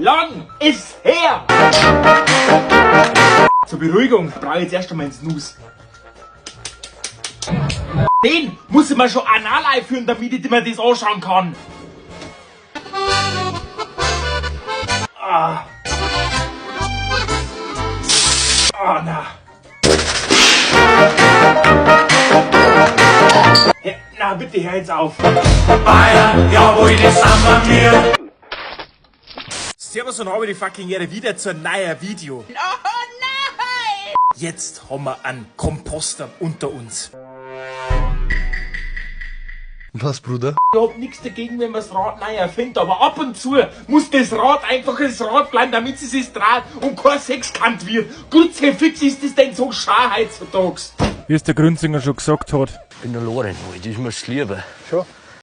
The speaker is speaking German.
Lang ist her! Zur Beruhigung brauche ich jetzt erst einmal einen Snooze. Den muss ich mir schon anal einführen, damit ich mir das anschauen kann. Ah. Oh, na. Ja, na, bitte hör jetzt auf. Bayern, ja, wo ich das haben wir. Servus und habe die fucking Ehre wieder zu einem neuen Video. Oh nein! Jetzt haben wir einen Komposter unter uns. Was, Bruder? Ich hab nichts dagegen, wenn man das Rad neu erfindet, aber ab und zu muss das Rad einfach das Rad bleiben, damit es sich dreht und kein Sechskant wird. Glutze fix ist das denn so schar heutzutage. Wie es der Grünzinger schon gesagt hat. Ich bin der Loren, das ist mir's lieber. Schon?